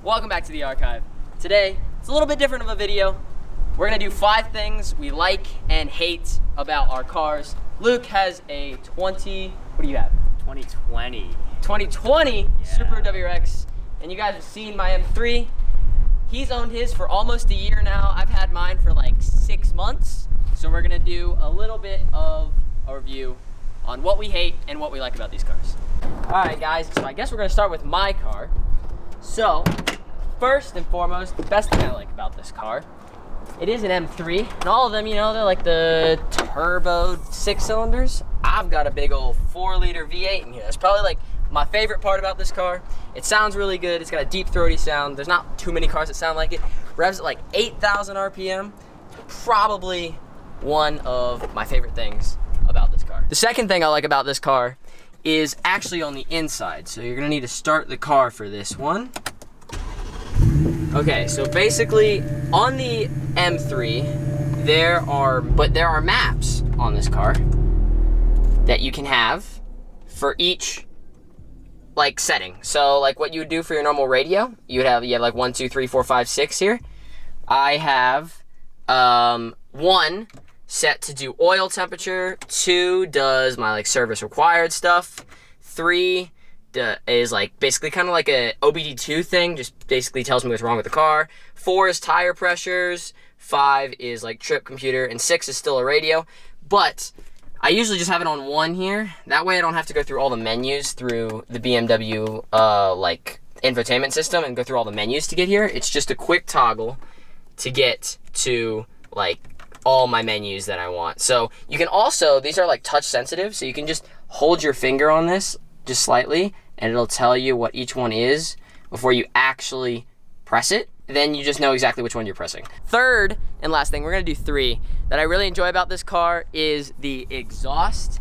Welcome back to the archive. Today, it's a little bit different of a video. We're gonna do 5 things we like and hate about our cars. Luke has a what do you have? 2020. 2020 Subaru WRX, and you guys have seen my M3. He's owned his for almost a year now. I've had mine for like 6 months. So we're gonna do a little bit of a review on what we hate and what we like about these cars. All right, guys, so I guess we're gonna start with my car. So, first and foremost, the best thing I like about this car, it is an M3, and all of them, you know, they're like the turbo 6 cylinders. I've got a big old 4-liter V8 in here. That's probably like my favorite part about this car. It sounds really good. It's got a deep throaty sound. There's not too many cars that sound like it. Revs at like 8,000 RPM. Probably one of my favorite things about this car. The second thing I like about this car is actually on the inside. So you're gonna need to start the car for this one. Okay, so basically on the M3, there are maps on this car that you can have for each like setting. So like what you would do for your normal radio, you have like 1, 2, 3, 4, 5, 6 here. I have 1 set to do oil temperature, 2 does my like service required stuff, 3 is like basically kind of like a OBD2 thing, just basically tells me what's wrong with the car, 4 is tire pressures, 5 is like trip computer, and 6 is still a radio. But I usually just have it on 1 here. That way I don't have to go through all the menus through the BMW like infotainment system and go through all the menus to get here. It's just a quick toggle to get to like all my menus that I want. So you can also, these are like touch sensitive, so you can just hold your finger on this just slightly and it'll tell you what each one is before you actually press it. Then you just know exactly which one you're pressing. Third and last thing, we're gonna do 3, that I really enjoy about this car is the exhaust.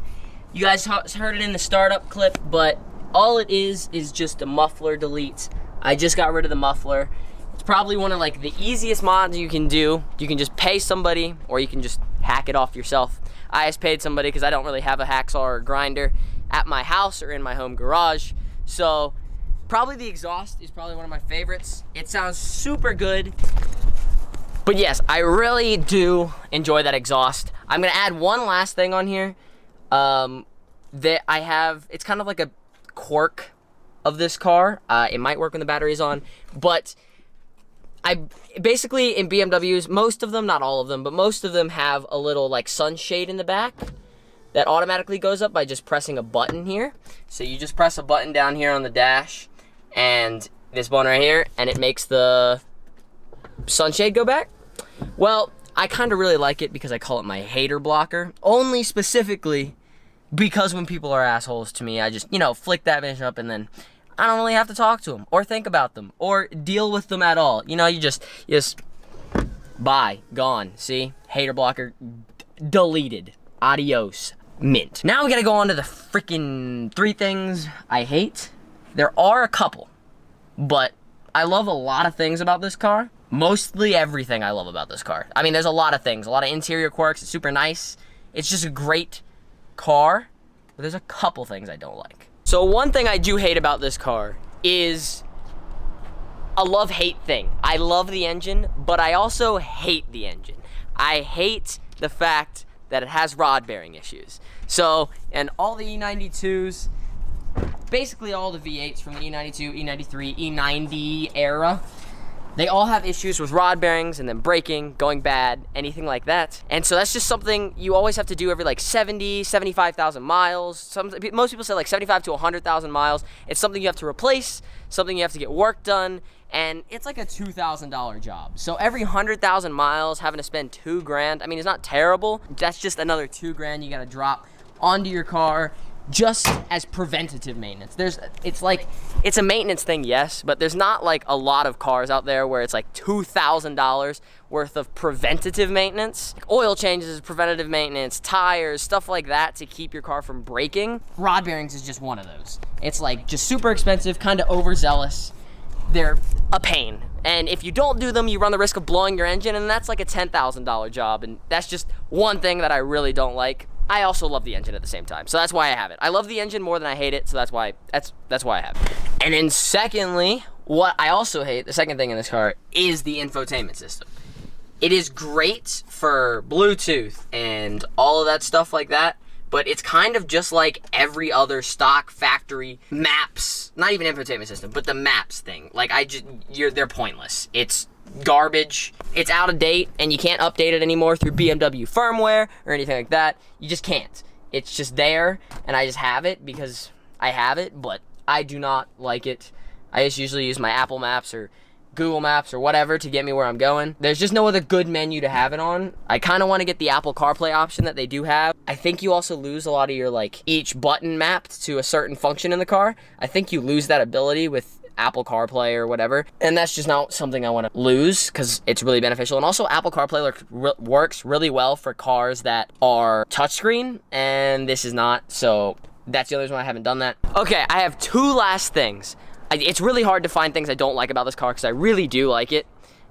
You guys heard it in the startup clip, but all it is just a muffler delete. I just got rid of the muffler. It's probably one of like the easiest mods you can do. You can just pay somebody or you can just hack it off yourself. I just paid somebody because I don't really have a hacksaw or a grinder at my house or in my home garage. So probably the exhaust is probably one of my favorites. It sounds super good. But yes, I really do enjoy that exhaust. I'm gonna add one last thing on here that I have. It's kind of like a quirk of this car. It might work when the battery's on, but I basically in BMWs, most of them, not all of them, but most of them have a little like sunshade in the back that automatically goes up by just pressing a button here. So you just press a button down here on the dash and this button right here, and it makes the sunshade go back. Well, I kind of really like it because I call it my hater blocker, only specifically because when people are assholes to me, I just, you know, flick that bitch up and then I don't really have to talk to them or think about them or deal with them at all. You know, you just bye, gone. See, hater blocker deleted. Adios, mint. Now we gotta go on to the freaking 3 things I hate. There are a couple, but I love a lot of things about this car. Mostly everything I love about this car. I mean, there's a lot of things, a lot of interior quirks. It's super nice. It's just a great car, but there's a couple things I don't like. So one thing I do hate about this car is a love-hate thing. I love the engine, but I also hate the engine. I hate the fact that it has rod bearing issues. So, and all the E92s, basically all the V8s from the E92, E93, E90 era, they all have issues with rod bearings and then braking, going bad, anything like that. And so that's just something you always have to do every like 70, 75,000 miles. Most people say like 75 to 100,000 miles. It's something you have to replace, something you have to get work done, and it's like a $2,000 job. So every 100,000 miles, having to spend $2,000, I mean, it's not terrible. That's just another $2,000 you gotta drop onto your car just as preventative maintenance. It's a maintenance thing, yes, but there's not like a lot of cars out there where it's like $2,000 worth of preventative maintenance. Oil changes is preventative maintenance, tires, stuff like that to keep your car from breaking. Rod bearings is just one of those. It's like just super expensive, kind of overzealous. They're a pain. And if you don't do them, you run the risk of blowing your engine, and that's like a $10,000 job, and that's just one thing that I really don't like. I also love the engine at the same time, so that's why I have it. I love the engine more than I hate it, so that's why I have it. And then secondly, What I also hate, the second thing in this car, is the infotainment system. It is great for Bluetooth and all of that stuff like that, but it's kind of just like every other stock factory maps, not even infotainment system, but the maps thing. Like they're pointless. It's garbage. It's out of date and you can't update it anymore through BMW firmware or anything like that. You just can't. It's just there and I just have it because I have it, but I do not like it. I just usually use my Apple Maps or Google Maps or whatever to get me where I'm going. There's just no other good menu to have it on. I kind of want to get the Apple CarPlay option that they do have. I think you also lose a lot of your, like, each button mapped to a certain function in the car. I think you lose that ability with Apple CarPlay or whatever. And that's just not something I want to lose because it's really beneficial. And also Apple CarPlay works really well for cars that are touchscreen, and this is not. So that's the other reason why I haven't done that. Okay, I have two last things. It's really hard to find things I don't like about this car because I really do like it.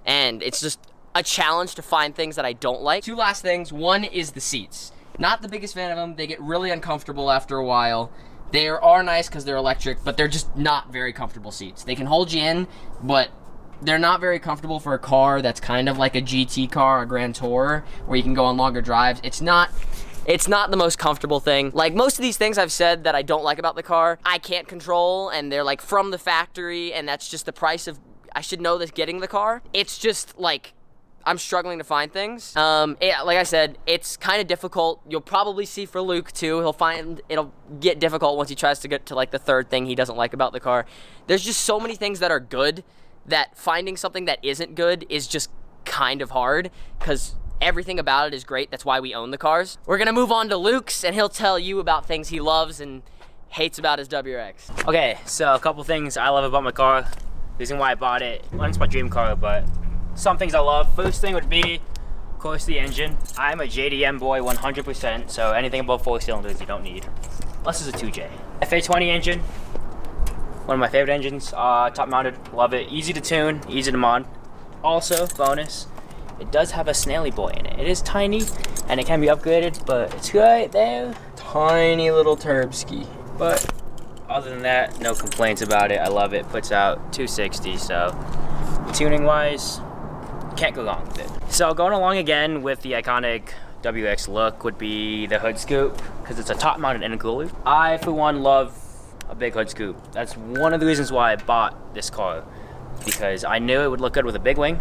And it's just a challenge to find things that I don't like. Two last things. One is the seats. Not the biggest fan of them. They get really uncomfortable after a while. They are nice because they're electric, but they're just not very comfortable seats. They can hold you in, but they're not very comfortable for a car that's kind of like a GT car, a Grand Tourer, where you can go on longer drives. It's not the most comfortable thing. Like most of these things I've said that I don't like about the car, I can't control, and they're like from the factory, and that's just the price of, I should know this getting the car. It's just like, I'm struggling to find things. Like I said, it's kind of difficult. You'll probably see for Luke too. He'll find it'll get difficult once he tries to get to like the third thing he doesn't like about the car. There's just so many things that are good that finding something that isn't good is just kind of hard because everything about it is great. That's why we own the cars. We're gonna move on to Luke's and he'll tell you about things he loves and hates about his WRX. Okay, so a couple things I love about my car. The reason why I bought it, well, it's my dream car, but some things I love. First thing would be, of course, the engine. I'm a JDM boy 100%, so anything above 4 cylinders you don't need. Unless it's a 2J. FA20 engine, one of my favorite engines, top mounted, love it. Easy to tune, easy to mod. Also, bonus, it does have a snaily boy in it. It is tiny, and it can be upgraded, but it's right there. Tiny little turbski. But other than that, no complaints about it. I love it. Puts out 260, so tuning-wise, can't go wrong with it. So going along again with the iconic WRX look would be the hood scoop, because it's a top-mounted intercooler. I, for one, love a big hood scoop. That's one of the reasons why I bought this car, because I knew it would look good with a big wing,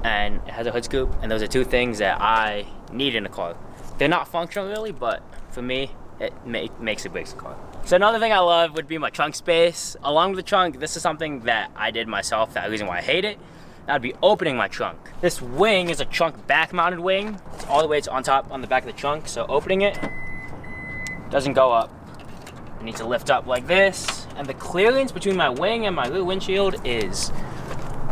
and it has a hood scoop, and those are two things that I need in a car. They're not functional really, but for me, it makes a big car. So another thing I love would be my trunk space. Along with the trunk, this is something that I did myself, that's the reason why I hate it. That'd be opening my trunk. This wing is a trunk back mounted wing. It's all the way on top on the back of the trunk, so opening it doesn't go up. I need to lift up like this, and the clearance between my wing and my rear windshield is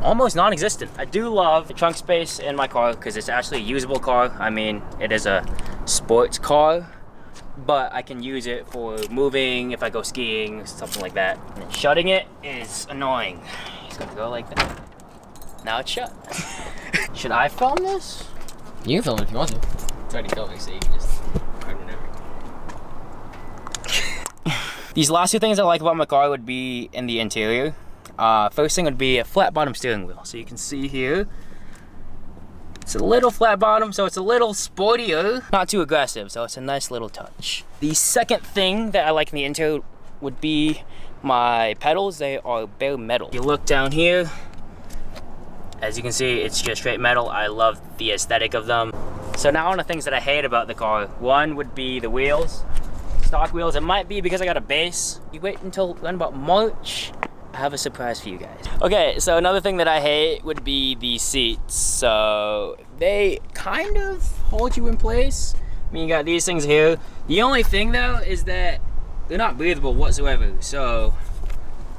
almost non-existent. I do love the trunk space in my car because it's actually a usable car. I mean, it is a sports car, but I can use it for moving if I go skiing, something like that. And shutting it is annoying. It's gonna go like that. Now it's shut. Should I film this? You can film it if you want to. It's already filming, so you can just turn it over. These last two things I like about my car would be in the interior. First thing would be a flat bottom steering wheel. So you can see here, it's a little flat bottom, so it's a little sportier. Not too aggressive, so it's a nice little touch. The second thing that I like in the interior would be my pedals. They are bare metal. You look down here, as you can see, it's just straight metal. I love the aesthetic of them. So now on the things that I hate about the car, one would be the wheels. Stock wheels. It might be because I got a base. You wait until around about March. I have a surprise for you guys. Okay, so another thing that I hate would be the seats. So they kind of hold you in place. I mean, you got these things here. The only thing though is that they're not breathable whatsoever. So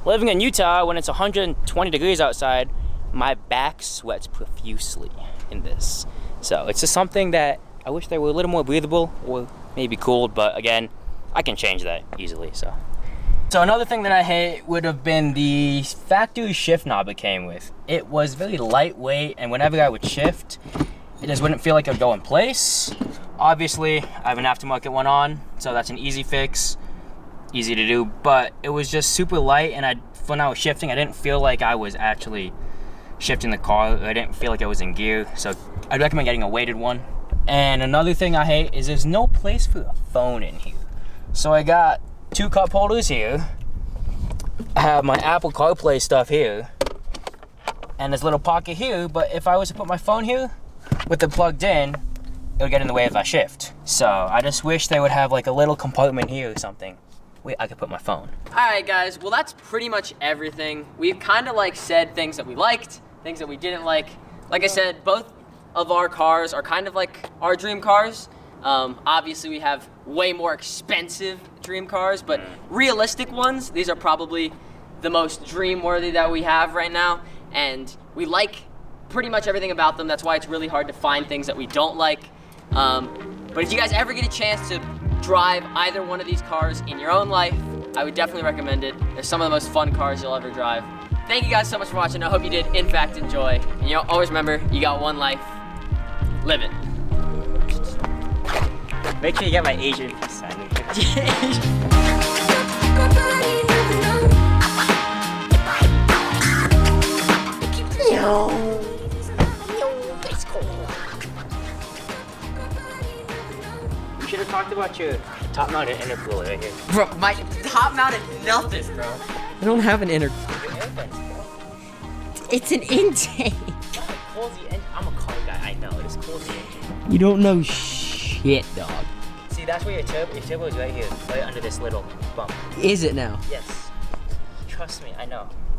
living in Utah when it's 120 degrees outside, my back sweats profusely in this. So it's just something that I wish they were a little more breathable or maybe cooled, but again, I can change that easily, so. So another thing that I hate would have been the factory shift knob it came with. It was very lightweight, and whenever I would shift, it just wouldn't feel like it would go in place. Obviously, I have an aftermarket one on, so that's an easy fix, easy to do, but it was just super light, and I'd when I was shifting, I didn't feel like I was actually shifting the car. I didn't feel like I was in gear. So I'd recommend getting a weighted one. And another thing I hate is there's no place for a phone in here. So I got 2 cup holders here. I have my Apple CarPlay stuff here. And this little pocket here, but if I was to put my phone here with it plugged in, it would get in the way if I shift. So I just wish they would have like a little compartment here or something. Wait, I could put my phone. All right, guys, well, that's pretty much everything. We've kind of like said things that we liked, things that we didn't like. Like I said, both of our cars are kind of like our dream cars. Obviously, we have way more expensive dream cars, but realistic ones, these are probably the most dream-worthy that we have right now. And we like pretty much everything about them. That's why it's really hard to find things that we don't like. But if you guys ever get a chance to drive either one of these cars in your own life, I would definitely recommend it. They're some of the most fun cars you'll ever drive. Thank you guys so much for watching. I hope you did, in fact, enjoy. And you always remember, you got one life. Live it. Make sure you get my Asian sign. You should have talked about your top-mounted intercooler right here. Bro, my top-mounted nothing, bro. I don't have an inner. It's an intake. I'm a car guy, I know. It's cozy engine. You don't know shit, dog. See, that's where your turbo is right here, right under this little bump. Is it now? Yes. Trust me, I know.